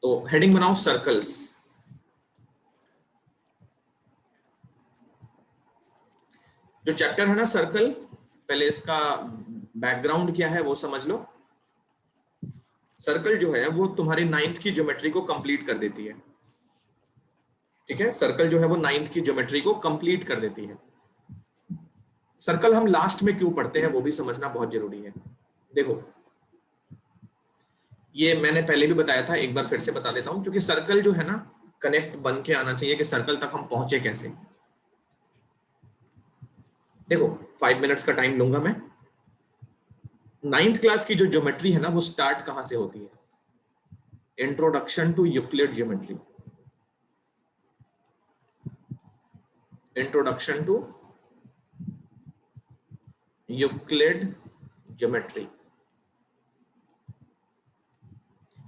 तो हेडिंग बनाओ सर्कल्स। जो चैप्टर है ना सर्कल, पहले इसका बैकग्राउंड क्या है वो समझ लो। सर्कल जो है वो तुम्हारी 9th की ज्योमेट्री को कंप्लीट कर देती है। ठीक है, सर्कल जो है वो 9th की ज्योमेट्री को कंप्लीट कर देती है। सर्कल हम लास्ट में क्यों पढ़ते हैं वो भी समझना बहुत जरूरी है। देखो, ये मैंने पहले भी बताया था, एक बार फिर से बता देता हूं, क्योंकि सर्कल जो है ना कनेक्ट बन के आना चाहिए कि सर्कल तक हम पहुंचे कैसे। देखो 5 मिनट्स का टाइम लूंगा मैं। 9th क्लास की जो ज्योमेट्री है ना वो स्टार्ट कहां से होती है? Introduction to Euclid geometry. Introduction to Euclid geometry.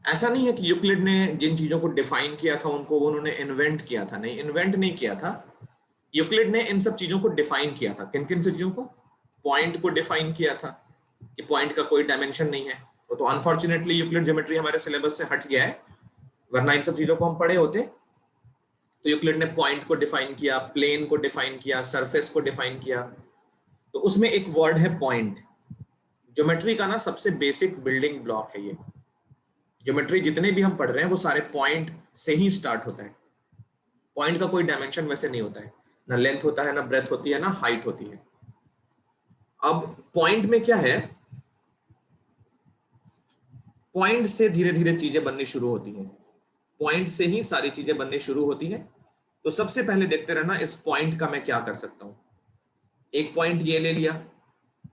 ऐसा नहीं है कि यूक्लिड ने जिन चीजों को डिफाइन किया था उनको उन्होंने इन्वेंट किया था, नहीं, इन्वेंट नहीं किया था। यूक्लिड ने इन सब चीजों को डिफाइन किया था। किन किन चीजों को? पॉइंट को डिफाइन किया था कि पॉइंट का कोई डायमेंशन नहीं है। तो अनफॉर्चुनेटली यूक्लिड ज्योमेट्री हमारे सिलेबस से हट गया है, वरना इन सब चीजों को हम पढ़े होते। तो यूक्लिड ने पॉइंट को डिफाइन किया, प्लेन को डिफाइन किया, सरफेस को डिफाइन किया। तो उसमें एक वर्ड है पॉइंट। ज्योमेट्री का ना सबसे बेसिक बिल्डिंग ब्लॉक है ये। ज्योमेट्री जितने भी हम पढ़ रहे हैं वो सारे पॉइंट से ही स्टार्ट होता है। पॉइंट का कोई डायमेंशन वैसे नहीं होता है, ना लेंथ होता है, ना ब्रेथ होती है, ना हाइट होती है। अब पॉइंट में क्या है, पॉइंट से धीरे धीरे चीजें बननी शुरू होती हैं। पॉइंट से ही सारी चीजें बननी शुरू होती है। तो सबसे पहले देखते रहना इस पॉइंट का मैं क्या कर सकता हूं। एक पॉइंट ये ले लिया,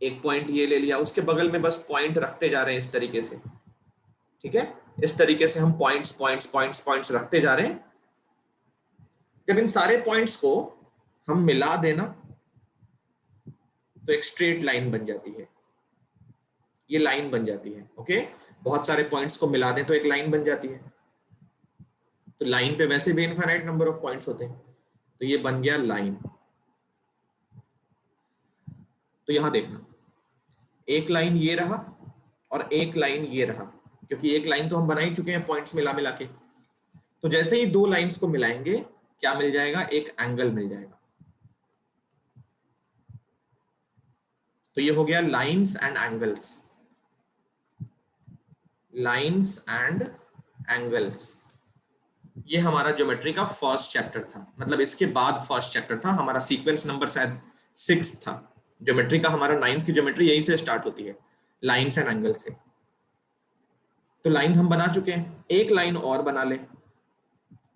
एक पॉइंट ये ले लिया, उसके बगल में बस पॉइंट रखते जा रहे हैं इस तरीके से। ठीक है, इस तरीके से हम पॉइंट्स पॉइंट्स पॉइंट्स पॉइंट्स रखते जा रहे हैं। जब इन सारे पॉइंट्स को हम मिला देना तो एक स्ट्रेट लाइन बन जाती है। ये लाइन बन जाती है। ओके, बहुत सारे पॉइंट्स को मिला दें तो एक लाइन बन जाती है। तो लाइन पे वैसे भी इनफाइनाइट नंबर ऑफ पॉइंट्स होते हैं, तो ये बन गया लाइन। तो यहां देखना, एक लाइन ये रहा और एक लाइन ये रहा, क्योंकि एक लाइन तो हम बना ही चुके हैं पॉइंट्स मिला मिला के। तो जैसे ही दो लाइंस को मिलाएंगे क्या मिल जाएगा? एक एंगल मिल जाएगा। तो ये हो गया lines and angles. Lines and angles, ये हमारा ज्योमेट्री का फर्स्ट चैप्टर था। मतलब इसके बाद फर्स्ट चैप्टर था हमारा, सीक्वेंस नंबर शायद 6 था। ज्योमेट्री का हमारा 9th की ज्योमेट्री यहीं से स्टार्ट होती है, लाइंस एंड एंगल से। तो लाइन हम बना चुके हैं, एक लाइन और बना ले।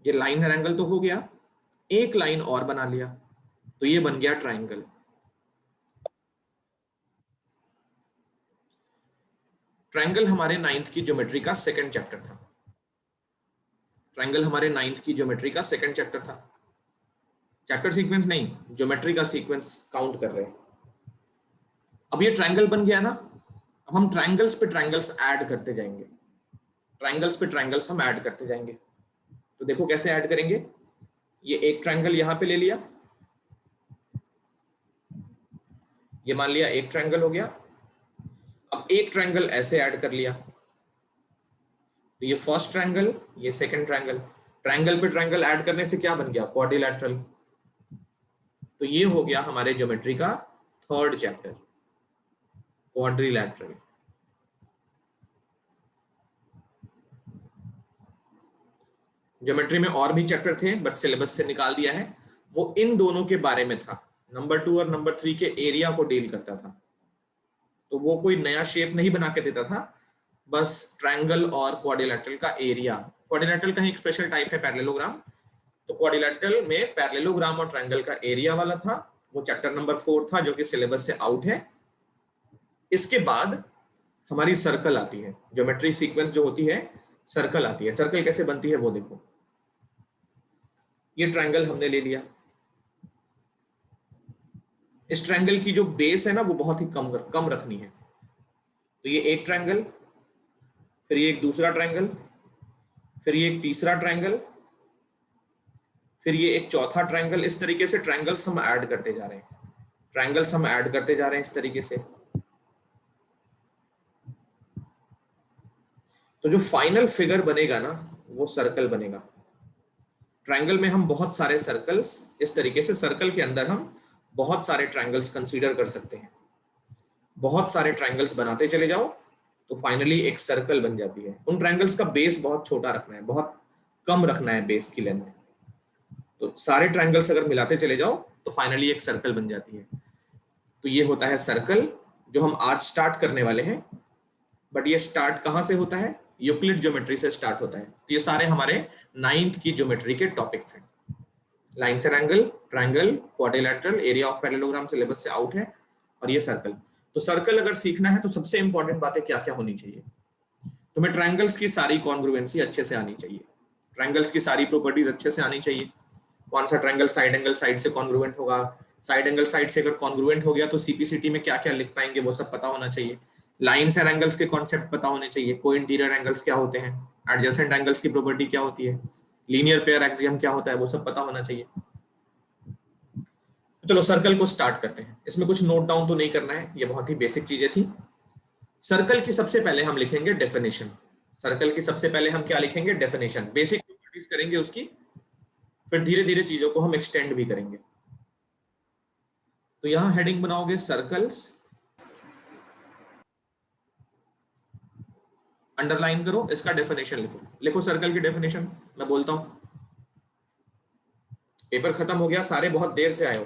ये लाइन एंड एंगल तो हो गया, एक लाइन और बना लिया तो ये बन गया ट्राइंगल। ट्राइंगल हमारे 9th की ज्योमेट्री का सेकंड चैप्टर था। ट्राइंगल हमारे 9th की ज्योमेट्री का सेकंड चैप्टर था। चैप्टर सीक्वेंस नहीं, ज्योमेट्री का सीक्वेंस काउंट कर रहे हैं। अब ये ट्राइंगल बन गया ना, अब हम ट्राइंगल्स पे ट्राइंगल्स ऐड करते जाएंगे। ट्राइंगल्स पे ट्राइंगल्स हम ऐड करते जाएंगे। तो देखो कैसे ऐड करेंगे। ये एक ट्राइंगल यहां पे ले लिया, ये मान लिया एक ट्राइंगल हो गया। अब एक ट्राइंगल ऐसे ऐड कर लिया, तो ये फर्स्ट ट्राइंगल, ये सेकंड ट्राइंगल। ट्राइंगल पे ट्राइंगल ऐड करने से क्या बन गया? क्वाड्रिलैटरल। तो ये हो गया हमारे ज्योमेट्री का थर्ड चैप्टर, क्वाड्रिलैटरल। ज्योमेट्री में और भी चैप्टर थे बट सिलेबस से निकाल दिया है। वो इन दोनों के बारे में था, नंबर 2 और नंबर 3 के एरिया को डील करता था। तो वो कोई नया शेप नहीं बना के देता था, बस ट्रायंगल और क्वाड्रिलैटरल का एरिया। क्वाड्रिलैटरल का ही एक स्पेशल टाइप है पैरेललोग्राम। तो क्वाड्रिलैटरल में पैरेललोग्राम और ट्रायंगल का एरिया वाला था, वो चैप्टर नंबर 4 था जो कि सिलेबस से आउट है। इसके बाद हमारी सर्कल आती है, ज्योमेट्री सीक्वेंस जो होती है सर्कल आती है। सर्कल कैसे बनती है वो देखो। ये ट्रायंगल हमने ले लिया, इस ट्रायंगल की जो बेस है ना वो बहुत ही कम रखनी है। तो ये एक ट्रायंगल, फिर ये एक दूसरा ट्रायंगल, फिर ये एक तीसरा ट्रायंगल, फिर ये एक चौथा ट्रायंगल। इस तरीके से ट्रायंगल्स हम ऐड करते जा रहे हैं, ट्रायंगल्स हम ऐड करते जा रहे हैं इस तरीके से। तो जो फाइनल फिगर बनेगा ना वो सर्कल बनेगा। ट्रायंगल में हम बहुत सारे सर्कल्स, इस तरीके से सर्कल के अंदर हम बहुत सारे ट्रायंगल्स कंसीडर कर सकते हैं। बहुत सारे ट्रायंगल्स बनाते चले जाओ तो फाइनली एक सर्कल बन जाती है। उन ट्रायंगल्स का बेस बहुत छोटा रखना है, बहुत कम रखना है बेस की लेंथ। तो सारे ट्रायंगल्स अगर मिलाते चले जाओ तो फाइनली एक सर्कल बन जाती है। तो ये होता है सर्कल जो हम आज स्टार्ट करने वाले हैं। बट ये स्टार्ट कहां से होता है? यूक्लिड ज्योमेट्री से स्टार्ट होता है। तो ये सारे हमारे 9th की ज्योमेट्री के टॉपिक्स हैं। Lines and angle, triangle, quadrilateral, area of parallelogram syllabus से आउट है, और ये सर्कल। तो सर्कल अगर सीखना है तो सबसे इंपॉर्टेंट बातें क्या क्या होनी चाहिए? तुम्हें ट्रायंगल्स की सारी कॉन्ग्रुएंसी अच्छे से आनी चाहिए, ट्रायंगल्स की सारी प्रॉपर्टीज अच्छे से आनी चाहिए। कौन सा ट्रायंगल साइड एंगल साइड से कॉन्ग्रुएंट होगा, साइड एंगल साइड से अगर कॉन्ग्रुएंट हो गया तो सीपीसीटी में क्या क्या लिख पाएंगे वो सब पता होना चाहिए। लाइन्स एंड एंगल्स के कॉन्सेप्ट पता होने चाहिए। को इंटीरियर एंगल्स क्या होते हैं, एडजेसेंट एंगल्स की प्रॉपर्टी क्या होती है, लीनियर पेयर एक्सियम क्या होता है, वो सब पता होना चाहिए। चलो सर्कल को स्टार्ट करते हैं। इसमें कुछ नोट डाउन तो नहीं करना है, ये बहुत ही बेसिक चीजें थी। सर्कल की सबसे पहले हम लिखेंगे डेफिनेशन। सर्कल की सबसे पहले हम क्या लिखेंगे? डेफिनेशन। बेसिक प्रॉपर्टीज करेंगे उसकी, फिर धीरे धीरे चीजों को हम एक्सटेंड भी करेंगे। तो यहां हेडिंग बनाओगे सर्कल्स, अंडरलाइन करो, इसका डेफिनेशन लिखो। लिखो सर्कल की डेफिनेशन। मैं बोलता हूं, पेपर खत्म हो गया, सारे बहुत देर से आए हो।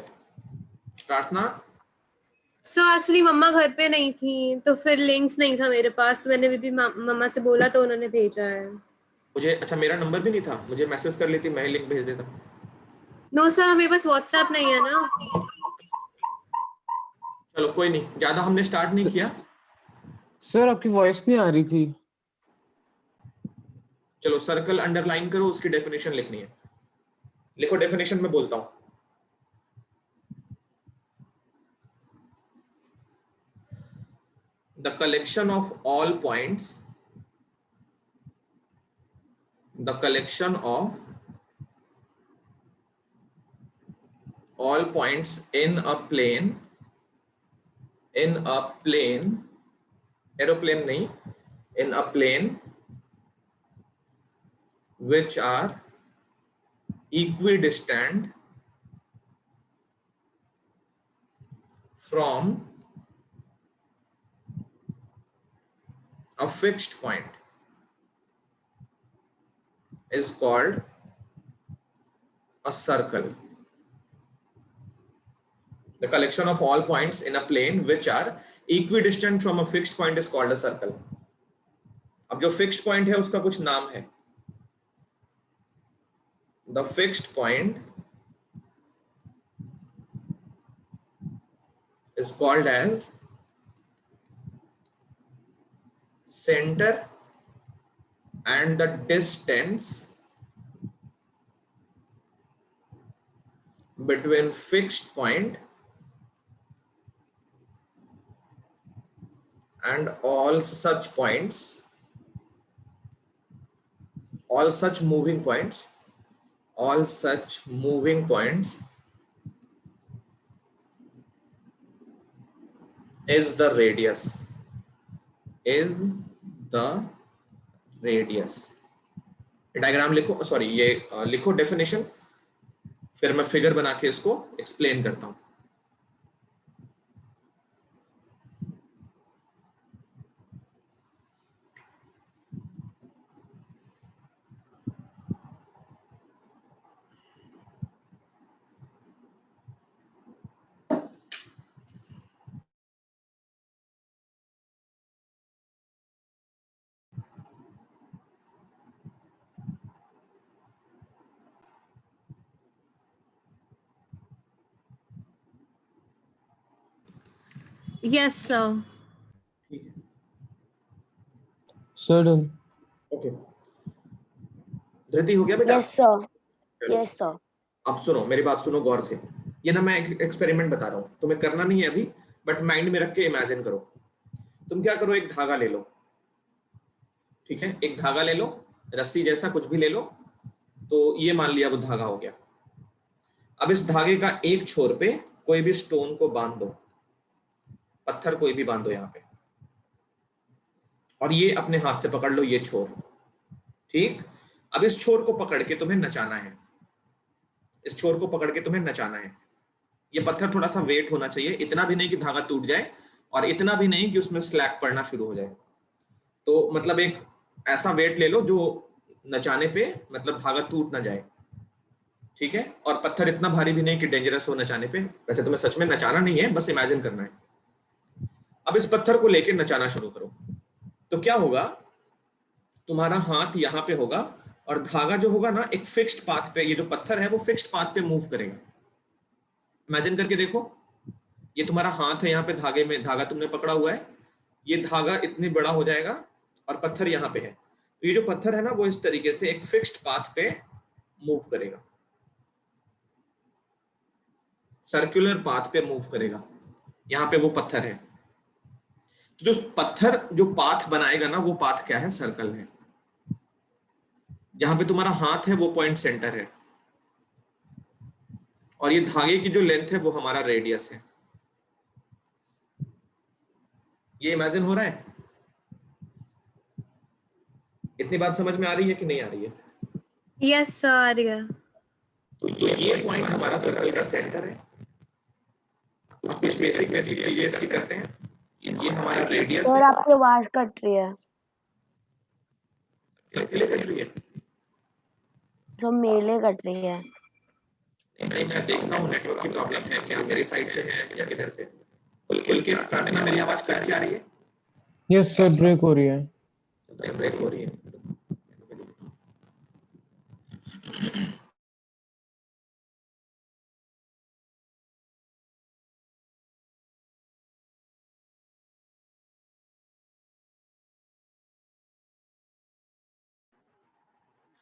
प्रार्थना, सो एक्चुअली मम्मा घर पे नहीं थी तो फिर लिंक नहीं था मेरे पास, तो मैंने भी मम्मा से बोला तो उन्होंने भेजा है। मुझे अच्छा मेरा नंबर भी नहीं था, मुझे मैसेज कर लेती, मैं ही लिंक भेज देता। नो सर, मेरे पास व्हाट्सएप नहीं है ना। चलो कोई नहीं, ज्यादा हमने स्टार्ट नहीं किया। सर आपकी वॉइस नहीं आ रही थी। चलो सर्कल अंडरलाइन करो, उसकी डेफिनेशन लिखनी है। लिखो डेफिनेशन में बोलता हूं। The collection of all points, the collection of all points in a plane, aeroplane नहीं, in a plane which are equidistant from a fixed point is called a circle. The collection of all points in a plane which are equidistant from a fixed point is called a circle. अब जो fixed point है उसका कुछ नाम है। The fixed point is called as center and the distance between fixed point and all such points, all such moving points is the radius, diagram लिखो, sorry ये लिखो डेफिनेशन, फिर मैं फिगर बना के इसको एक्सप्लेन करता हूं। Yes sir. ठीक है, सर डन। ओके, धृति हो गया बेटा? Yes sir, yes sir. अब सुनो, मेरी बात सुनो गौर से। ये ना मैं एक एक्सपेरिमेंट बता रहा हूँ, तुम्हें करना नहीं है अभी, बट माइंड में रख के इमेजिन करो। तुम क्या करो, एक धागा ले लो, ठीक है, एक धागा ले लो, रस्सी जैसा कुछ भी ले लो। तो ये मान लिया वो धागा हो गया। अब इस धागे का एक छोर पे कोई भी स्टोन को बांध दो, पत्थर कोई भी बांध दो यहाँ पे, और ये अपने हाथ से पकड़ लो ये छोर, ठीक। अब इस छोर को पकड़ के तुम्हें नचाना है, इस छोर को पकड़ के तुम्हें नचाना है। ये पत्थर थोड़ा सा वेट होना चाहिए, इतना भी नहीं कि धागा टूट जाए और इतना भी नहीं कि उसमें स्लैग पड़ना शुरू हो जाए। तो मतलब एक ऐसा वेट ले लो जो नचाने पे मतलब धागा टूट ना जाए, ठीक है। और पत्थर इतना भारी भी नहीं कि डेंजरस हो नचाने पे। वैसे तुम्हें सच में नचाना नहीं है, बस इमेजिन करना है। अब इस पत्थर को लेके नचाना शुरू करो। तो क्या होगा, तुम्हारा हाथ यहाँ पे होगा और धागा जो होगा ना एक फिक्स्ड पाथ पे, ये जो पत्थर है वो फिक्स्ड पाथ पे मूव करेगा। इमेजिन करके देखो, ये तुम्हारा हाथ है, यहाँ पे धागे में धागा तुमने पकड़ा हुआ है, ये धागा इतनी बड़ा हो जाएगा और पत्थर यहाँ पे है। तो ये जो पत्थर है ना वो इस तरीके से एक फिक्स्ड पाथ पे मूव करेगा, सर्कुलर पाथ पे मूव करेगा। यहाँ पे वो पत्थर है, तो जो पत्थर जो पाथ बनाएगा ना वो पाथ क्या है, सर्कल है। जहां पे तुम्हारा हाथ है वो पॉइंट सेंटर है और ये धागे की जो लेंथ है वो हमारा रेडियस है। ये इमेजिन हो रहा है? इतनी बात समझ में आ रही है कि नहीं आ रही है? यस सर, आ रही है। तो ये पॉइंट हमारा सर्कल का सेंटर है। कुछ बेसिक बेसिक चीजें इसकी करते हैं। ये हमारा रेडियस सर है। आपकी आवाज कट रही है। क्लियर कट रही है? सब मेले कट रही है। नहीं, मैं देखता हूँ नेटवर्क की प्रॉब्लम है क्या, मेरी साइड से है या किधर से। खुल के प्रार्थना, मेरी आवाज कट क्या आ रही है? यस सर, ब्रेक हो रही है। ब्रेक हो रही है।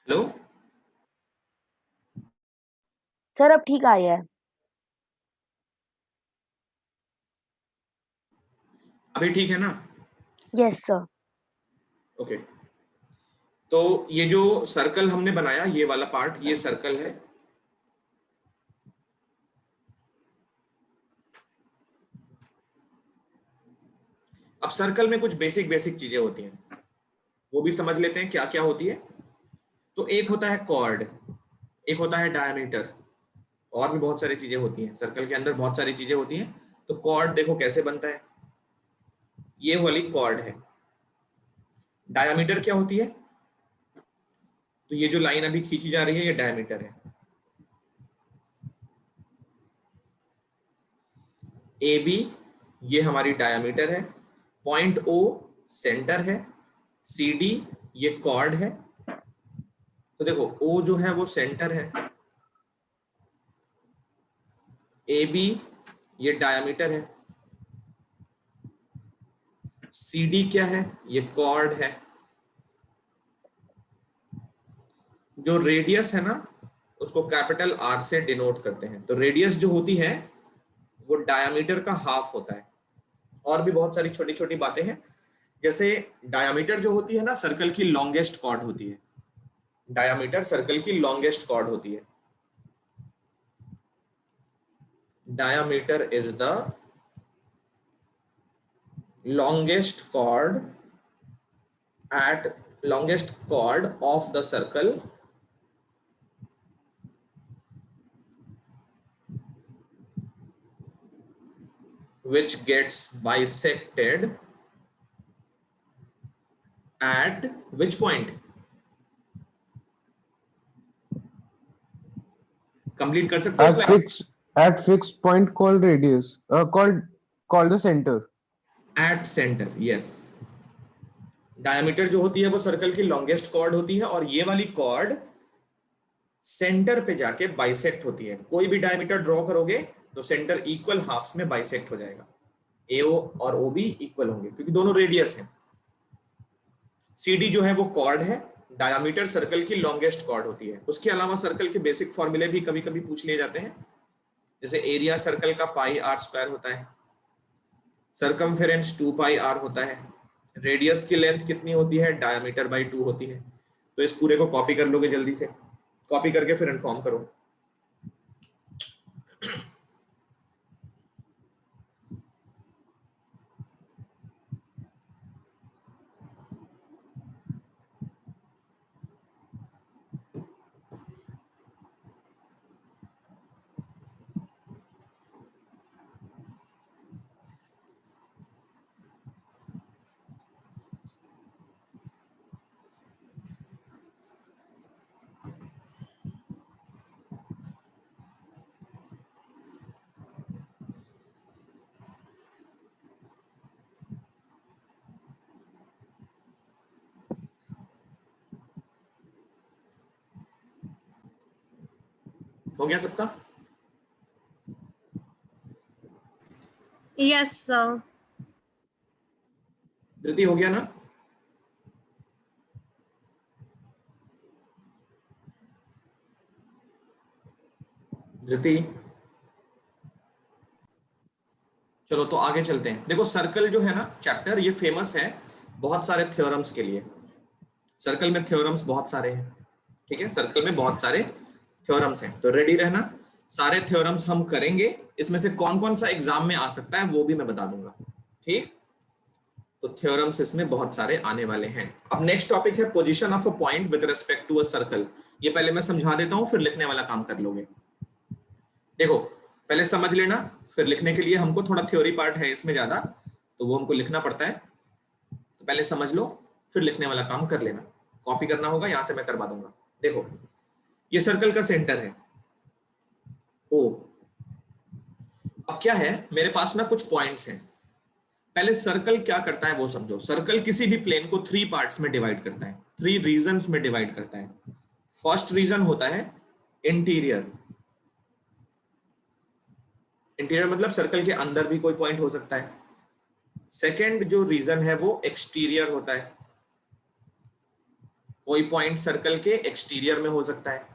हेलो, सर अब ठीक आ रही है। अभी ठीक है ना? Yes sir. ओके। तो ये जो सर्कल हमने बनाया, ये वाला पार्ट, ये सर्कल है। अब सर्कल में कुछ बेसिक बेसिक चीजें होती हैं, वो भी समझ लेते हैं क्या क्या होती है। तो एक होता है कॉर्ड, एक होता है डायमीटर, और भी बहुत सारी चीजें होती हैं सर्कल के अंदर, बहुत सारी चीजें होती हैं। तो कॉर्ड देखो कैसे बनता है, ये वाली कॉर्ड है। डायमीटर क्या होती है, तो ये जो लाइन अभी खींची जा रही है ये डायमीटर है। ए बी ये हमारी डायमीटर है, पॉइंट ओ सेंटर है, सी डी ये कॉर्ड है। तो देखो ओ जो है वो सेंटर है, ए बी ये डायमीटर है, सी डी क्या है, ये कॉर्ड है। जो रेडियस है ना उसको कैपिटल आर से डिनोट करते हैं। तो रेडियस जो होती है वो डायमीटर का हाफ होता है। और भी बहुत सारी छोटी छोटी बातें हैं, जैसे डायमीटर जो होती है ना सर्कल की लॉन्गेस्ट कॉर्ड होती है। डायमीटर सर्कल की लॉन्गेस्ट कॉर्ड होती है। Diameter is the longest chord at longest chord of the circle which gets bisected at which point? Complete कर सकते हो At slide? fixed point called radius. Called the center. At centre, yes. Diameter जो होती है वो circle की longest chord होती है और ये वाली कॉर्ड सेंटर पे जाके बाइसेक्ट होती है। कोई भी डायमीटर ड्रॉ करोगे तो सेंटर इक्वल हाफ्स में बाइसेक्ट हो जाएगा। एओ और ओ भी इक्वल होंगे क्योंकि दोनों रेडियस हैं। सीडी जो है वो कॉर्ड है, डायमीटर सर्कल की लॉन्गेस्ट कॉर्ड होती है। उसके अलावा सर्कल के बेसिक फॉर्मूले भी कभी कभी पूछ लिए जाते हैं, जैसे एरिया सर्कल का पाई आर स्क्वायर होता है, सरकमफेरेंस 2 पाई आर होता है, रेडियस की लेंथ कितनी होती है, डायमीटर बाई 2 होती है। तो इस पूरे को कॉपी कर लोगे जल्दी से, कॉपी करके फिर इन्फॉर्म करो। हो गया सबका? Yes sir. धृति हो गया ना? धृति, चलो तो आगे चलते हैं। देखो सर्कल जो है ना चैप्टर, ये फेमस है बहुत सारे थ्योरम्स के लिए। सर्कल में थ्योरम्स बहुत सारे हैं, ठीक है, सर्कल में बहुत सारे थ्योरम्स हैं, तो रेडी रहना। सारे थ्योरम्स हम करेंगे, इसमें से कौन कौन सा एग्जाम में आ सकता है वो भी मैं बता दूंगा, ठीक। तो थ्योरम्स इसमें बहुत सारे आने वाले हैं। अब नेक्स्ट टॉपिक है position of a point with respect to a circle. ये पहले मैं समझा देता हूं, फिर लिखने वाला काम कर लोगे। देखो पहले समझ लेना, फिर लिखने के लिए हमको थोड़ा थ्योरी पार्ट है इसमें ज्यादा, तो वो हमको लिखना पड़ता है। तो पहले समझ लो, फिर लिखने वाला काम कर लेना। कॉपी करना होगा, यहां से मैं करवा दूंगा। देखो ये सर्कल का सेंटर है ओ। अब क्या है, मेरे पास ना कुछ पॉइंट्स हैं। पहले सर्कल क्या करता है वो समझो। सर्कल किसी भी प्लेन को 3 पार्ट्स में डिवाइड करता है, 3 रीजन्स में डिवाइड करता है। फर्स्ट रीजन होता है इंटीरियर। इंटीरियर मतलब सर्कल के अंदर भी कोई पॉइंट हो सकता है। सेकंड जो रीजन है वो एक्सटीरियर होता है, कोई पॉइंट सर्कल के एक्सटीरियर में हो सकता है।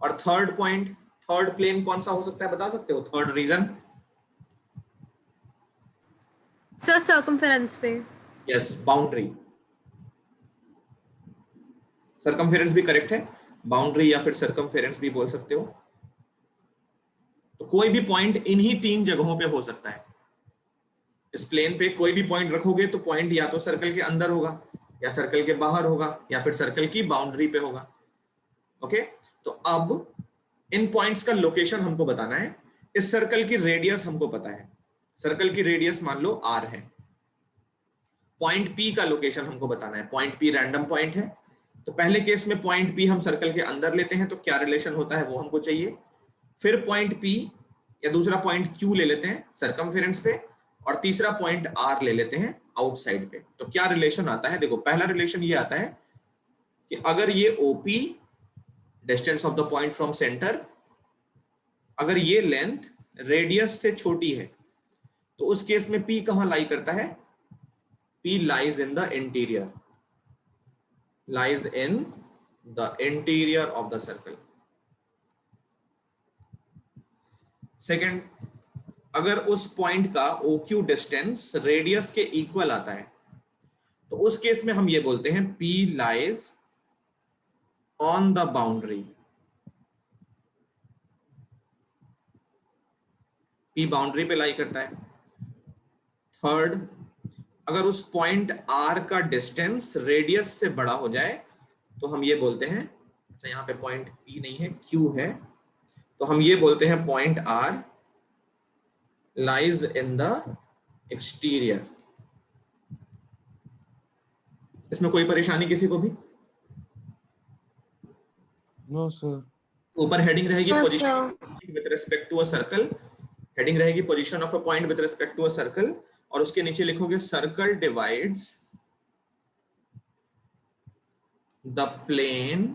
और थर्ड पॉइंट, थर्ड प्लेन कौन सा हो सकता है बता सकते हो? थर्ड रीजन सर सर्कमफेरेंस पे। Yes, boundary. सर्कमफेरेंस भी करेक्ट है, बाउंड्री या फिर सर्कमफेरेंस भी बोल सकते हो। तो कोई भी पॉइंट इन्हीं 3 जगहों पे हो सकता है। इस प्लेन पे कोई भी पॉइंट रखोगे तो पॉइंट या तो सर्कल के अंदर होगा, या सर्कल के बाहर होगा, या फिर सर्कल की बाउंड्री पे होगा। ओके, तो अब इन पॉइंट्स का लोकेशन हमको बताना है। इस सर्कल की रेडियस हमको पता है, सर्कल की रेडियस मान लो r है। पॉइंट P का लोकेशन हमको बताना है। पॉइंट P रैंडम पॉइंट है, तो पहले केस में पॉइंट P हम सर्कल के अंदर लेते हैं, तो क्या रिलेशन होता है वो हमको चाहिए। फिर पॉइंट P या दूसरा पॉइंट Q ले लेते हैं सर्कमफेरेंस पे, और तीसरा पॉइंट R ले लेते हैं आउटसाइड पे। तो क्या रिलेशन आता है? देखो पहला रिलेशन ये आता है कि अगर ये OP distance of the point from centre, अगर ये लेंथ रेडियस से छोटी है, तो उस केस में P कहां लाई करता है? P lies in the interior, lies in the interior of the circle. Second, अगर उस पॉइंट का OQ डिस्टेंस रेडियस के इक्वल आता है, तो उस केस में हम ये बोलते हैं P lies on the boundary. P boundary पे लाई करता है। थर्ड, अगर उस पॉइंट R का डिस्टेंस रेडियस से बड़ा हो जाए, तो हम ये बोलते हैं, अच्छा यहाँ पे पॉइंट P नहीं है Q है, तो हम ये बोलते हैं point R lies in the exterior. इसमें कोई परेशानी किसी को भी? No sir. ऊपर हेडिंग रहेगी Yes, position sir. With respect to a circle, heading रहेगी position of a point with respect to a circle, और उसके नीचे लिखोगे circle divides the plane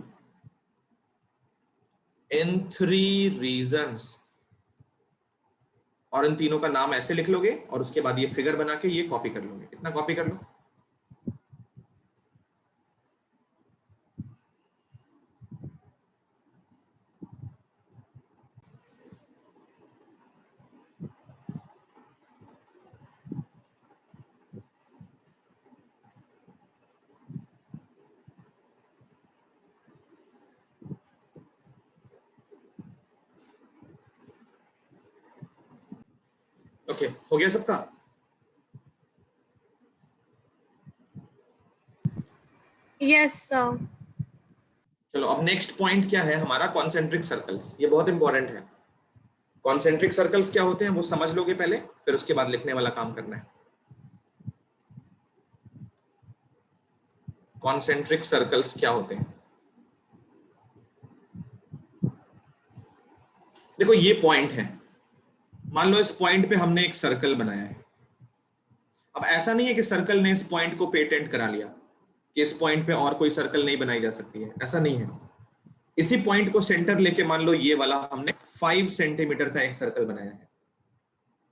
in 3 regions. और इन तीनों का नाम ऐसे लिख लोगे, और उसके बाद ये फिगर बना के ये कॉपी कर लोगे। इतना कॉपी कर लो। ओके, हो गया सबका? Yes, sir. चलो अब नेक्स्ट पॉइंट क्या है हमारा? Concentric circles. ये बहुत इंपॉर्टेंट है। कॉन्सेंट्रिक सर्कल्स क्या होते हैं वो समझ लोगे पहले, फिर उसके बाद लिखने वाला काम करना है। कॉन्सेंट्रिक सर्कल्स क्या होते हैं? देखो ये पॉइंट है, मान लो इस पॉइंट पे हमने एक सर्कल बनाया है। अब ऐसा नहीं है कि सर्कल ने इस पॉइंट को पेटेंट करा लिया कि इस पॉइंट पे और कोई सर्कल नहीं बनाई जा सकती है, ऐसा नहीं है। इसी पॉइंट को सेंटर लेके मान लो ये वाला हमने 5 सेंटीमीटर का एक सर्कल बनाया है।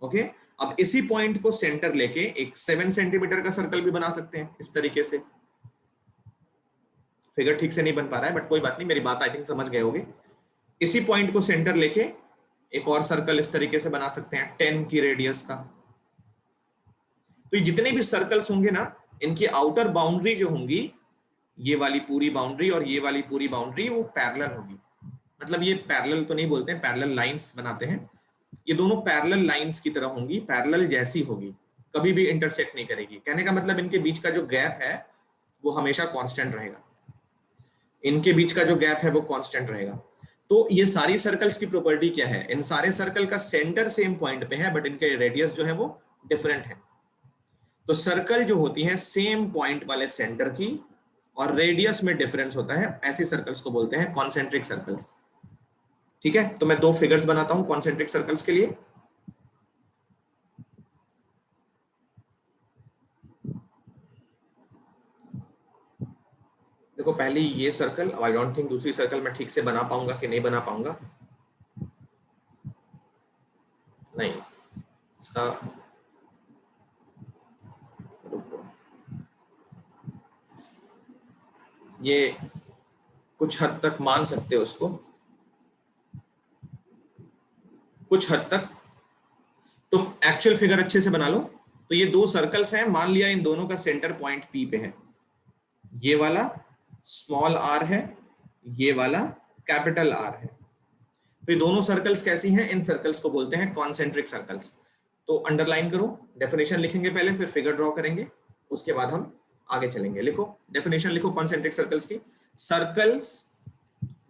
ओके, अब इसी पॉइंट को सेंटर लेके एक 7 सेंटीमीटर का सर्कल भी बना सकते हैं इस तरीके से। फिगर ठीक से नहीं बन पा रहा है बट कोई बात नहीं, मेरी बात आई थिंक समझ गए होगे। इसी पॉइंट को सेंटर लेके एक और सर्कल इस तरीके से बना सकते हैं 10 की रेडियस का। तो ये जितने भी सर्कल्स होंगे ना, इनकी आउटर बाउंड्री जो होंगी, ये वाली पूरी बाउंड्री और ये वाली पूरी बाउंड्री वो पैरेलल होगी। मतलब ये पैरेलल तो नहीं बोलते हैं, पैरेलल लाइंस बनाते हैं। ये दोनों पैरेलल लाइंस की तरह होंगी, पैरेलल जैसी होगी, कभी भी इंटरसेक्ट नहीं करेगी। कहने का मतलब इनके बीच का जो गैप है वो हमेशा कांस्टेंट रहेगा। इनके बीच का जो गैप है वो कांस्टेंट रहेगा। तो ये सारी सर्कल्स की प्रॉपर्टी क्या है? इन सारे सर्कल का सेंटर सेम पॉइंट पे है बट इनके रेडियस जो है वो डिफरेंट है। तो सर्कल जो होती है सेम पॉइंट वाले सेंटर की और रेडियस में डिफरेंस होता है, ऐसी सर्कल्स को बोलते हैं कॉन्सेंट्रिक सर्कल्स। ठीक है, तो मैं 2 फिगर्स बनाता हूं कॉन्सेंट्रिक सर्कल्स के लिए। देखो पहले ये सर्कल, आई डोंट थिंक दूसरी सर्कल मैं ठीक से बना पाऊंगा कि नहीं बना पाऊंगा। नहीं, इसका ये कुछ हद तक मान सकते हो उसको, कुछ हद तक। तुम एक्चुअल फिगर अच्छे से बना लो। तो ये 2 सर्कल्स हैं, मान लिया इन दोनों का सेंटर पॉइंट पी पे है। ये वाला स्मॉल आर है, ये वाला कैपिटल आर है। तो ये दोनों सर्कल्स कैसी हैं? इन सर्कल्स को बोलते हैं कॉन्सेंट्रिक सर्कल्स। तो अंडरलाइन करो, डेफिनेशन लिखेंगे पहले, फिर फिगर ड्रॉ करेंगे, उसके बाद हम आगे चलेंगे। लिखो, डेफिनेशन लिखो कॉन्सेंट्रिक सर्कल्स की। Circles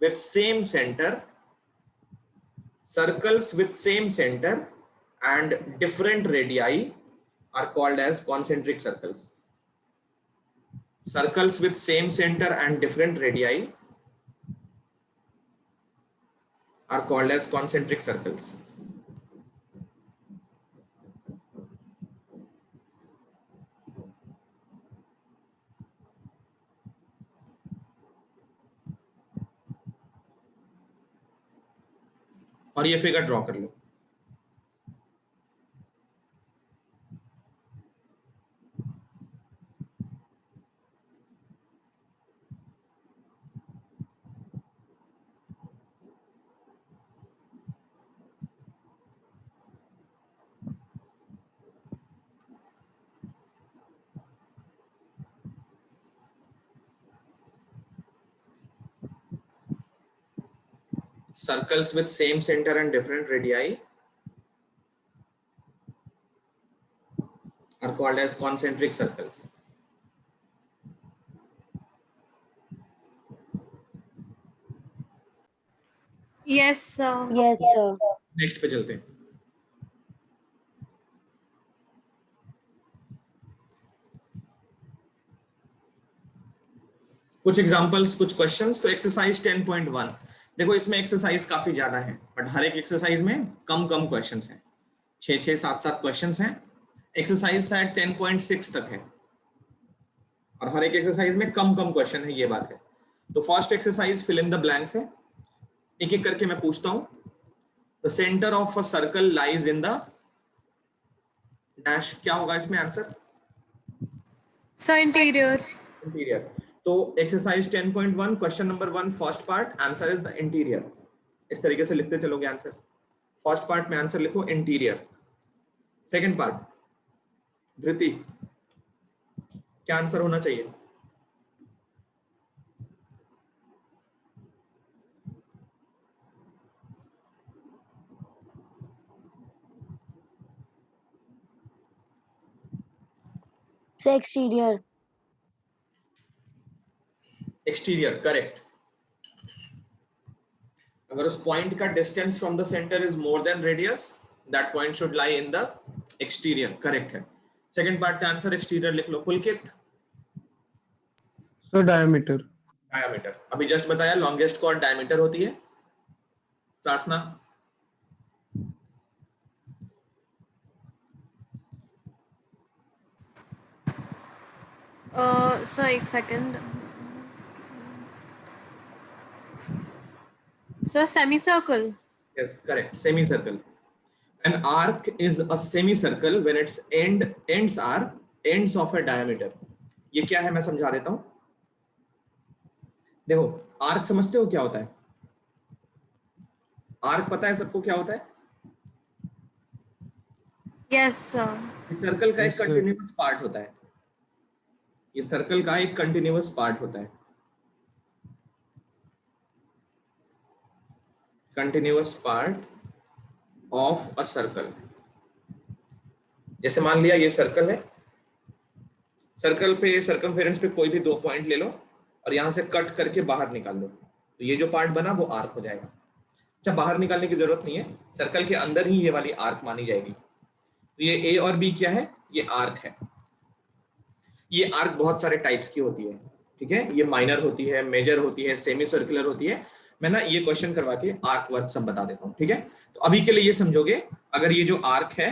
with same centre, circles with same center and different radii are called as concentric circles. Circles with same center and different radii are called as concentric circles. और ये figure draw कर लो। Circles with same center and different radii are called as concentric circles. Yes, sir. Yes, sir. Next पे चलते हैं। कुछ examples, कुछ questions. तो exercise 10.1 देखो, इसमें एक्सरसाइज काफी ज्यादा है बट हर एक एक्सरसाइज में कम कम क्वेश्चंस हैं, 6 7 क्वेश्चंस हैं। एक्सरसाइज शायद 10.6 तक है और हर एक एक्सरसाइज में कम कम क्वेश्चन है, ये बात है। तो first exercise fill in the blanks है, एक एक करके मैं पूछता हूं। The centre of a circle lies in the dash. क्या होगा इसमें आंसर? So interior. इंटीरियर। तो exercise 10.1 question number 1 first part, answer is the interior. इस तरीके से लिखते चलोगे आंसर। फर्स्ट पार्ट में आंसर लिखो इंटीरियर। सेकंड पार्ट, धृति, क्या आंसर होना चाहिए? So exterior. Exterior, correct. अगर उस पॉइंट का distance from the centre is more than radius, that point should lie in the exterior, correct है। सेकंड पार्ट का आंसर एक्सटीरियर लिख लो। पुलकित? So diameter. डायमीटर, अभी जस्ट बताया लॉन्गेस्ट कॉर्ड डायमीटर होती है। प्रार्थना? So एक second. So semicircle. Yes, correct. Semicircle. An arc is a semicircle when its ends are ends of a diameter. ये क्या है मैं समझा देता हूं. देखो, आर्क समझते हो क्या होता है? आर्क पता है सबको क्या होता है? Yes, sir. ये सर्कल का एक Yes, sir. कंटिन्यूअस पार्ट होता है. ये सर्कल का एक कंटिन्यूअस पार्ट होता है. Continuous part of a circle. जैसे मान लिया ये सर्कल है. सर्कल पे सर्कमफेरेंस पे कोई भी दो पॉइंट ले लो और यहां से कट करके बाहर निकाल लो, तो ये जो पार्ट बना वो आर्क हो जाएगा. अच्छा, बाहर निकालने की जरूरत नहीं है, सर्कल के अंदर ही ये वाली आर्क मानी जाएगी. तो ये ए और बी क्या है? ये आर्क है. ये आर्क बहुत सारे टाइप्स की होती है, ठीक है. ये माइनर होती है, मेजर होती है, सेमी सर्कुलर होती है. मैं ना ये क्वेश्चन करवा के आर्क वर्क सब बता देता हूँ, ठीक है. तो अभी के लिए ये समझोगे, अगर ये जो आर्क है,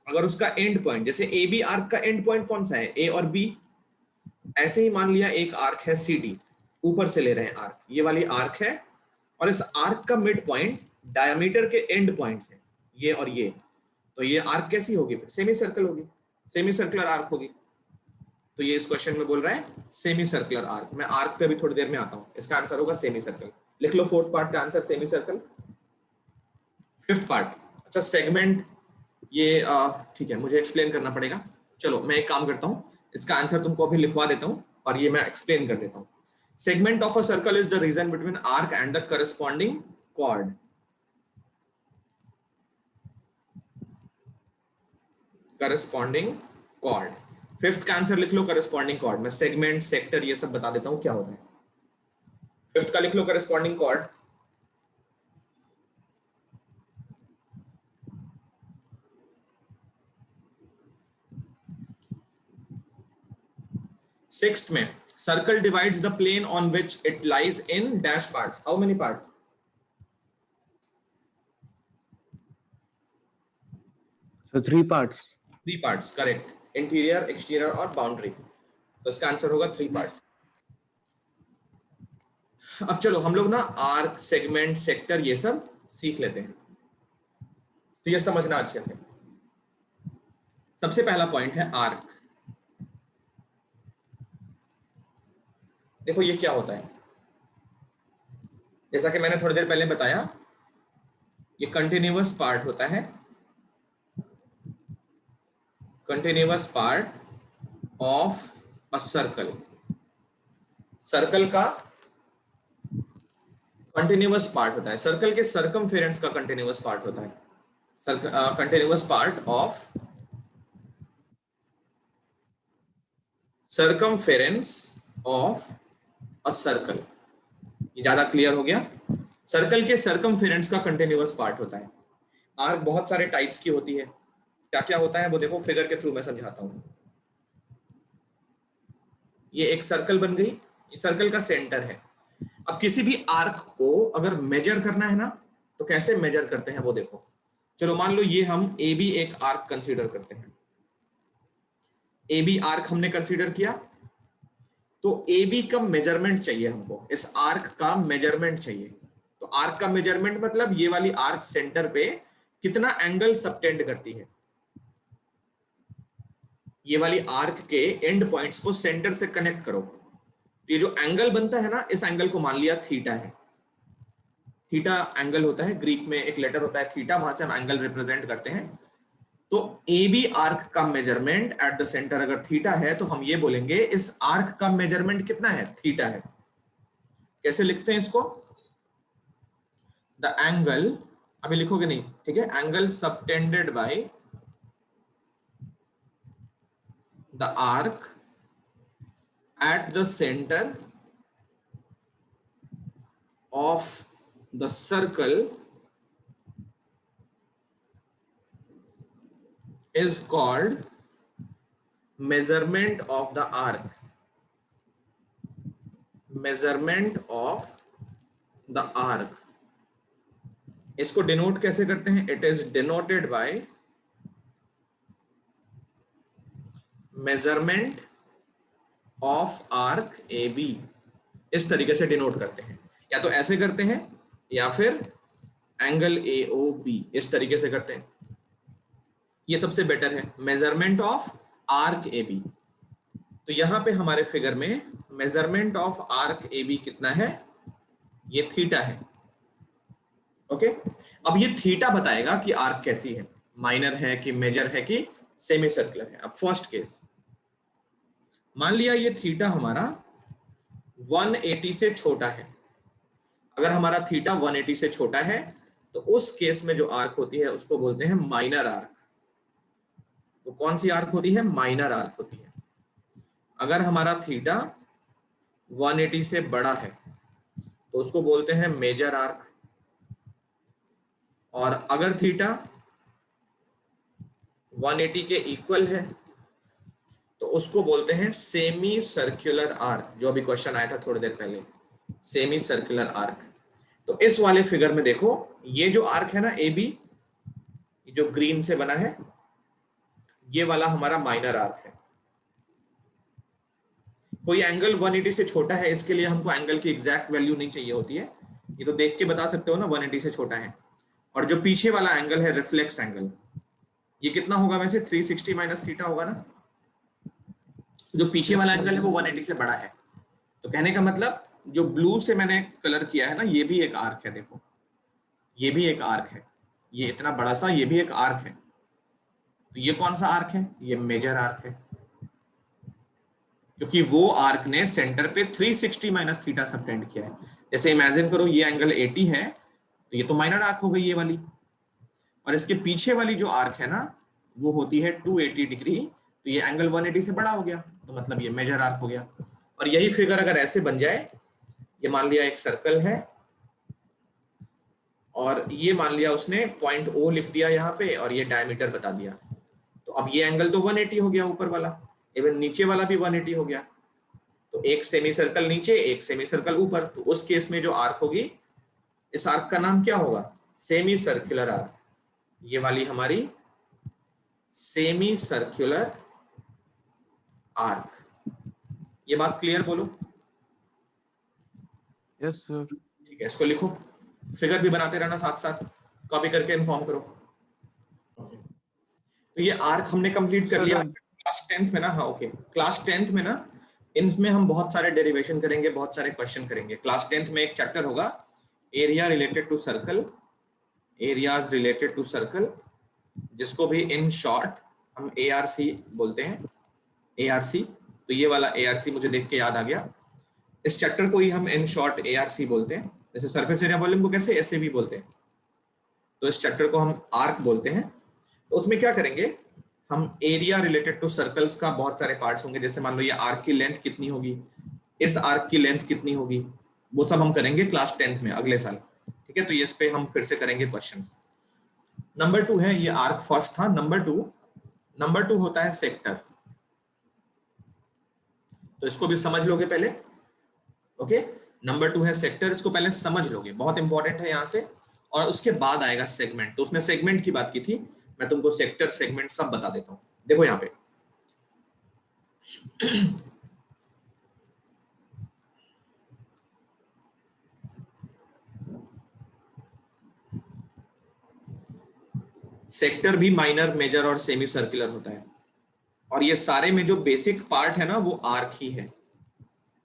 अगर उसका एंड पॉइंट, जैसे ए बी आर्क का एंड पॉइंट कौन सा है? ए और बी. ऐसे ही मान लिया एक आर्क है सी डी, ऊपर से ले रहे हैं आर्क, ये वाली आर्क है, और इस आर्क का मिड पॉइंट डायमीटर के एंड पॉइंट है, ये और ये. तो ये आर्क कैसी होगी? फिर सेमी सर्कल होगी, सेमी सर्कुलर आर्क होगी. तो ये इस क्वेश्चन में बोल रहा है सेमी सर्कुलर आर्क. मैं आर्क पे भी थोड़ी देर में आता हूं. इसका आंसर होगा सेमी सर्कल. लिख लो फोर्थ पार्ट का answer semi circle. Fifth part, अच्छा सेगमेंट, ये ठीक है, मुझे एक्सप्लेन करना पड़ेगा. चलो मैं एक काम करता हूं, इसका आंसर तुमको अभी लिखवा देता हूं और ये मैं एक्सप्लेन कर देता हूं. Segment of a circle is the region between arc and the corresponding chord. Corresponding chord. Fifth का आंसर लिख लो करस्पॉन्डिंग कॉर्ड. मैं सेगमेंट, सेक्टर ये सब बता देता हूं क्या होता है. फिफ्थ का लिख लो करस्पॉन्डिंग कॉर्ड. सिक्स्थ में, circle divides the plane on which it lies in dash parts. How many parts? So 3 parts. 3 parts, correct. Interior, exterior और बाउंड्री. तो इसका आंसर होगा 3 पार्ट्स. अब चलो हम लोग ना आर्क, सेगमेंट, सेक्टर ये सब सीख लेते हैं. तो ये समझना अच्छे से. सबसे पहला पॉइंट है आर्क. देखो ये क्या होता है, जैसा कि मैंने थोड़ी देर पहले बताया, ये कंटिन्यूअस पार्ट होता है. Continuous part of a circle. Circle का कंटिन्यूअस पार्ट होता है. सर्कल के सर्कमफेरेंस का कंटिन्यूअस पार्ट होता है. Continuous part of circumference of a circle. ये ज्यादा क्लियर हो गया. सर्कल के सर्कमफेरेंस का कंटिन्यूअस पार्ट होता है. आर्क बहुत सारे टाइप्स की होती है. क्या क्या होता है वो देखो, फिगर के थ्रू मैं समझाता हूं. ये एक सर्कल बन गई, ये सर्कल का सेंटर है. अब किसी भी आर्क को अगर मेजर करना है ना, तो कैसे मेजर करते हैं वो देखो. चलो मान लो ये हम ए बी एक आर्क कंसीडर करते हैं. ए बी आर्क हमने कंसीडर किया, तो ए बी का मेजरमेंट चाहिए हमको. इस आर्क का मेजरमेंट चाहिए. तो आर्क का मेजरमेंट मतलब ये वाली आर्क सेंटर पे कितना एंगल सबटेंड करती है. ये वाली आर्क के एंड पॉइंट्स को सेंटर से कनेक्ट करो. ये जो एंगल बनता है ना, इस एंगल को मान लिया थीटा है. थीटा एंगल होता है, ग्रीक में एक लेटर होता है थीटा, वहां से हम एंगल रिप्रेजेंट करते हैं. तो ए बी आर्क का मेजरमेंट एट द सेंटर अगर थीटा है, तो हम ये बोलेंगे इस आर्क का मेजरमेंट कितना है? थीटा है. कैसे लिखते हैं इसको? द एंगल, अभी लिखोगे नहीं, ठीक है, angle subtended bye the arc at the center of the circle is called measurement of the arc. Measurement of the arc. इसको डिनोट कैसे करते हैं? It is denoted by measurement of arc A B. इस तरीके से denote करते हैं. या तो ऐसे करते हैं या फिर एंगल AOB, इस तरीके से करते हैं। ये सबसे बेटर है, मेजरमेंट ऑफ आर्क AB। तो यहां पे हमारे फिगर में मेजरमेंट ऑफ आर्क AB कितना है, ये थीटा है। ओके, अब ये थीटा बताएगा कि आर्क कैसी है, माइनर है कि मेजर है कि सेमी सर्कुलर है। अब फर्स्ट केस, मान लिया ये थीटा हमारा 180 से छोटा है। अगर हमारा थीटा 180 से छोटा है तो उस केस में जो आर्क होती है उसको बोलते हैं माइनर आर्क। तो कौन सी आर्क होती है, माइनर आर्क होती है। अगर हमारा थीटा 180 से बड़ा है तो उसको बोलते हैं मेजर आर्क, और अगर थीटा 180 के इक्वल है तो उसको बोलते हैं सेमी सर्कुलर आर्क, जो अभी क्वेश्चन आया था थोड़ी देर पहले, सेमी सर्कुलर आर्क। तो इस वाले फिगर में देखो, ये जो आर्क है ना AB, जो ग्रीन से बना है, ये वाला हमारा माइनर आर्क है। कोई एंगल 180 से छोटा है, इसके लिए हमको एंगल की एग्जैक्ट वैल्यू नहीं चाहिए होती है, ये तो देख के बता सकते हो ना 180 से छोटा है। और जो पीछे वाला एंगल है रिफ्लेक्स एंगल, ये कितना होगा वैसे, 360 माइनस थीटा होगा ना। जो पीछे वाला एंगल है वो 180 से बड़ा है। तो कहने का मतलब जो ब्लू से मैंने कलर किया है ना, ये भी एक आर्क है। देखो ये भी एक आर्क है, ये इतना बड़ा सा, ये भी एक आर्क है। तो ये कौन सा आर्क है, ये मेजर आर्क है, क्योंकि वो आर्क ने सेंटर पे 360 माइनस थीटा सबटेंड किया है। जैसे इमेजिन करो ये एंगल 80 है, तो ये तो माइनर आर्क हो गई ये वाली, और इसके पीछे वाली जो आर्क है ना वो होती है 280 डिग्री, तो ये एंगल 180 से बड़ा हो गया, तो मतलब ये मेजर आर्क हो गया। और यही फिगर अगर ऐसे बन जाए, ये मान लिया एक सर्कल है और ये मान लिया उसने पॉइंट O लिख दिया यहाँ पे और ये डायमीटर बता दिया, तो अब ये एंगल तो 180 हो गया ऊपर वाला, इवन नीचे वाला भी 180 हो गया। तो एक सेमी सर्कल नीचे, एक सेमी सर्कल ऊपर, तो उस केस में जो आर्क होगी, इस आर्क का नाम क्या होगा, सेमी सर्कुलर आर्क। ये वाली हमारी सेमी सर्कुलर आर्क। ये बात क्लियर बोलो? Yes sir. ठीक है, इसको लिखो, फिगर भी बनाते रहना साथ साथ, कॉपी करके इन्फॉर्म करो। तो ये आर्क हमने कंप्लीट कर लिया क्लास 10th में ना। हाँ ओके, क्लास 10th में ना इनमें हम बहुत सारे डेरिवेशन करेंगे, बहुत सारे क्वेश्चन करेंगे। क्लास 10th में एक चैप्टर होगा area related to circle, areas related to circle, जिसको भी इन शॉर्ट हम ARC बोलते हैं, ARC। तो ये वाला ARC मुझे देख के याद आ गया, इस चैप्टर को ही हम इन शॉर्ट ARC बोलते हैं। जैसे सरफेस एरिया वॉल्यूम को कैसे SAV बोलते हैं, तो इस चैप्टर को हम आर्क बोलते हैं। तो उसमें क्या करेंगे हम, एरिया रिलेटेड टू सर्कल्स का बहुत सारे पार्ट्स होंगे। जैसे मान लो ये आर्क की लेंथ कितनी होगी, इस आर्क की लेंथ कितनी होगी, वो सब हम करेंगे क्लास 10th में अगले साल। ठीक है, तो ये इस पे हम फिर से करेंगे क्वेश्चंस। नंबर 2 है, ये आर्क फर्स्ट था। नंबर 2 होता है सेक्टर। तो इसको भी समझ लोगे पहले। ओके, नंबर 2 है सेक्टर, इसको पहले समझ लोगे, बहुत इंपॉर्टेंट है यहाँ से। और उसके बाद आएगा सेगमेंट। तो उसमें सेगमेंट की बात की थी, मैं तुमको सेक्टर सेगमेंट सब बता देता हूं। देखो यहाँ पे सेक्टर भी माइनर, मेजर और सेमी सर्कुलर होता है, और ये सारे में जो बेसिक पार्ट है ना वो आर्क ही है।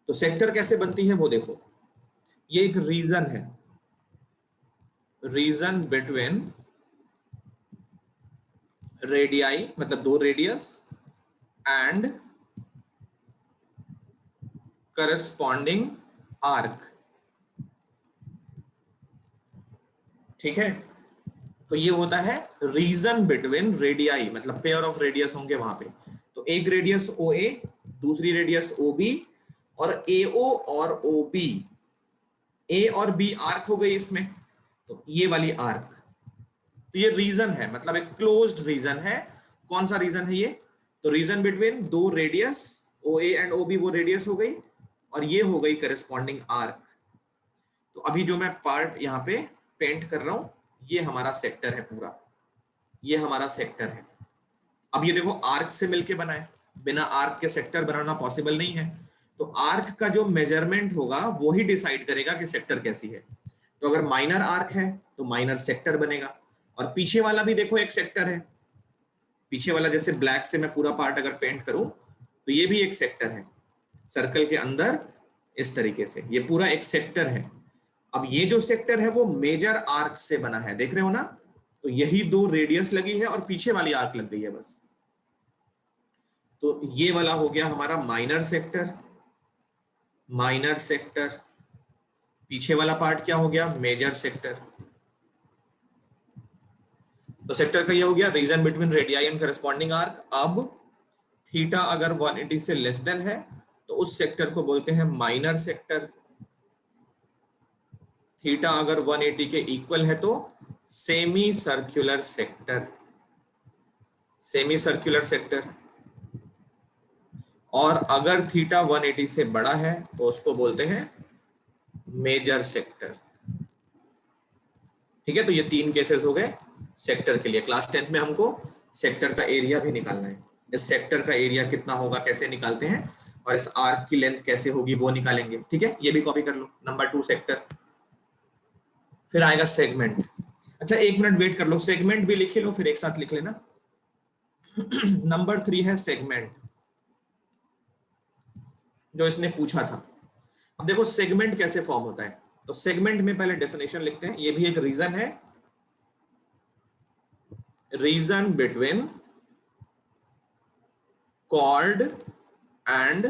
तो सेक्टर कैसे बनती है वो देखो, ये एक रीजन है, रीजन बिटवीन रेडियाई, मतलब 2 रेडियस, एंड करस्पॉन्डिंग आर्क। ठीक है, तो ये होता है रीजन बिटवीन रेडियाई, मतलब पेयर ऑफ रेडियस होंगे वहां पे। तो एक रेडियस OA, दूसरी रेडियस OB, और AO और OB, A और B आर्क हो गई इसमें, तो ये वाली आर्क। तो ये रीजन है, मतलब एक क्लोज्ड रीजन है। कौन सा रीजन है ये, तो region between 2 radius OA and OB, वो रेडियस हो गई, और ये हो गई करस्पॉन्डिंग आर्क। तो अभी जो मैं पार्ट यहाँ पे पेंट कर रहा हूं, ये हमारा सेक्टर है पूरा, ये हमारा सेक्टर है। अब ये देखो आर्क से मिलके बना है, बिना आर्क के सेक्टर बनाना पॉसिबल नहीं है। तो आर्क का जो मेजरमेंट होगा वो ही डिसाइड करेगा कि सेक्टर कैसी है। तो अगर माइनर आर्क है तो माइनर सेक्टर बनेगा। और पीछे वाला भी देखो एक सेक्टर है, पीछे वाला जैसे ब्लैक से मैं पूरा पार्ट अगर पेंट करूं तो ये भी एक सेक्टर है, सर्कल के अंदर इस तरीके से ये पूरा एक सेक्टर है। अब ये जो सेक्टर है वो मेजर आर्क से बना है, देख रहे हो ना, तो यही दो रेडियस लगी है और पीछे वाली आर्क लग गई है बस। तो ये वाला हो गया हमारा माइनर सेक्टर, माइनर सेक्टर। पीछे वाला पार्ट क्या हो गया, मेजर सेक्टर। तो सेक्टर का ये हो गया region between radii and corresponding arc. अब थीटा अगर 180 से लेस देन है तो उस सेक्टर को बोलते हैं माइनर सेक्टर। थीटा अगर 180 के इक्वल है तो semi circular sector, semi circular sector. और अगर थीटा 180 से बड़ा है तो उसको बोलते हैं मेजर सेक्टर। ठीक है, तो ये तीन केसेस हो गए सेक्टर के लिए। क्लास 10th में हमको सेक्टर का एरिया भी निकालना है। इस सेक्टर का एरिया कितना होगा कैसे निकालते हैं, और इस आर्क की लेंथ कैसे होगी वो निकालेंगे। ठीक है, ये भी कॉपी कर लो। नंबर 2 सेक्टर, फिर आएगा सेगमेंट। अच्छा 1 मिनट वेट कर लो, सेगमेंट भी लिख लो फिर एक साथ लिख लेना। नंबर 3 है सेगमेंट, जो इसने पूछा था। अब देखो सेगमेंट कैसे फॉर्म होता है, तो सेगमेंट में पहले डेफिनेशन लिखते हैं। ये भी एक रीजन है, region between chord and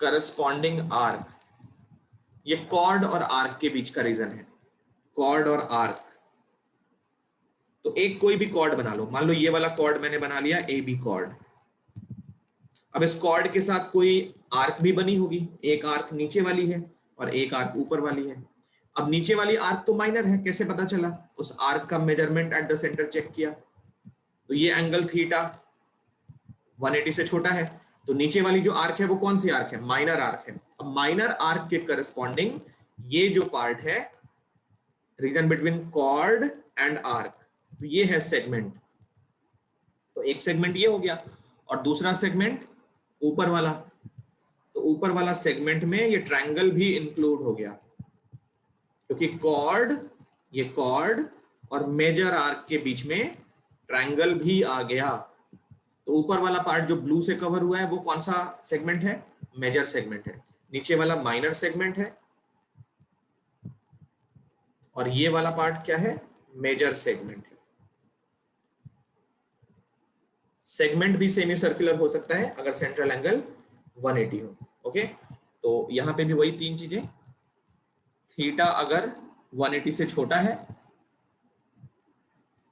corresponding arc. ये कॉर्ड और आर्क के बीच का रीजन है, कॉर्ड और आर्क। तो एक कोई भी कॉर्ड बना लो, मान लो ये वाला कॉर्ड मैंने बना लिया ए बी कॉर्ड। अब इस कॉर्ड के साथ कोई आर्क भी बनी होगी, एक आर्क नीचे वाली है और एक आर्क ऊपर वाली है। अब नीचे वाली आर्क तो माइनर है, कैसे पता चला, उस आर्क का measurement at the centre check किया, तो ये एंगल थीटा 180 से छोटा है। तो नीचे वाली जो आर्क है वो कौन सी आर्क है, माइनर आर्क है। अब माइनर आर्क के करस्पॉन्डिंग ये जो पार्ट है region between chord and arc, तो ये है सेगमेंट। तो एक सेगमेंट ये हो गया, और दूसरा सेगमेंट ऊपर वाला। तो ऊपर वाला सेगमेंट में ये ट्रायंगल भी इंक्लूड हो गया, क्योंकि कॉर्ड, ये कॉर्ड और मेजर आर्क के बीच में ट्रायंगल भी आ गया। तो ऊपर वाला पार्ट जो ब्लू से कवर हुआ है वो कौन सा सेगमेंट है, मेजर सेगमेंट है। नीचे वाला माइनर सेगमेंट है, और ये वाला पार्ट क्या है, मेजर सेगमेंट है। सेगमेंट भी सेमी सर्कुलर हो सकता है अगर सेंट्रल एंगल 180 हो। ओके, तो यहां पे भी वही तीन चीजें, थीटा अगर 180 से छोटा है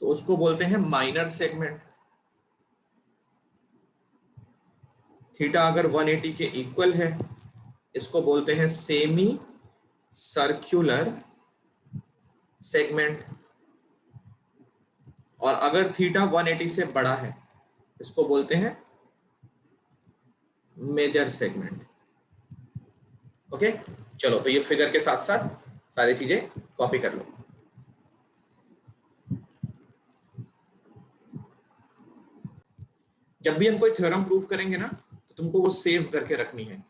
तो उसको बोलते हैं माइनर सेगमेंट। थीटा अगर 180 के इक्वल है इसको बोलते हैं सेमी सर्कुलर सेगमेंट। और अगर थीटा 180 से बड़ा है इसको बोलते हैं मेजर सेगमेंट। ओके, चलो तो ये फिगर के साथ साथ सारी चीजें कॉपी कर लो। जब भी हम कोई थ्योरम प्रूव करेंगे ना तो तुमको वो सेव करके रखनी है।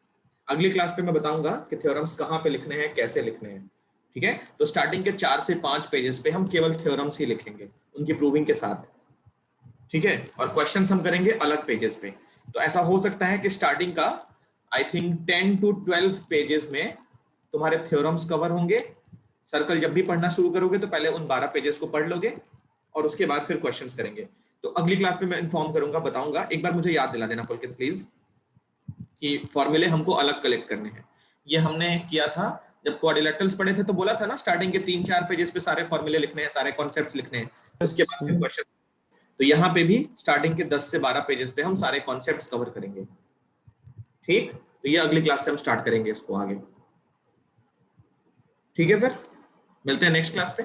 अगली क्लास पे मैं बताऊंगा कि थ्योरम्स कहां पे लिखने हैं, कैसे लिखने हैं। ठीक है, तो स्टार्टिंग के 4 से 5 पेजेस पे हम केवल थ्योरम्स ही लिखेंगे उनकी प्रूविंग के साथ। ठीक है, और क्वेश्चंस हम करेंगे अलग पेजेस पे। तो ऐसा हो सकता है कि स्टार्टिंग का आई थिंक 10 to 12 पेजेस में तुम्हारे थ्योरम्स कवर होंगे। सर्कल जब भी पढ़ना शुरू करोगे तो पहले उन 12 पेजेस को पढ़ लोगे और उसके बाद फिर क्वेश्चंस करेंगे। तो अगली क्लास में मैं इन्फॉर्म करूंगा, बताऊंगा। एक बार मुझे याद दिला देना पुलकित प्लीज कि फॉर्मूले हमको अलग कलेक्ट करने हैं। ये हमने किया था जब क्वाड्रिलेटरल्स पढ़े थे, तो बोला था ना स्टार्टिंग के 3-4 पेजेस पे सारे फॉर्मूले लिखने हैं, सारे कॉन्सेप्ट्स लिखने हैं, उसके बाद फिर क्वेश्चन। तो यहाँ पे भी स्टार्टिंग के 10 से 12 पेजेस पे हम सारे कॉन्सेप्ट्स कवर करेंगे। ठीक, तो ये अगली क्लास से हम स्टार्ट करेंगे इसको आगे। ठीक है, फिर मिलते हैं नेक्स्ट क्लास पे।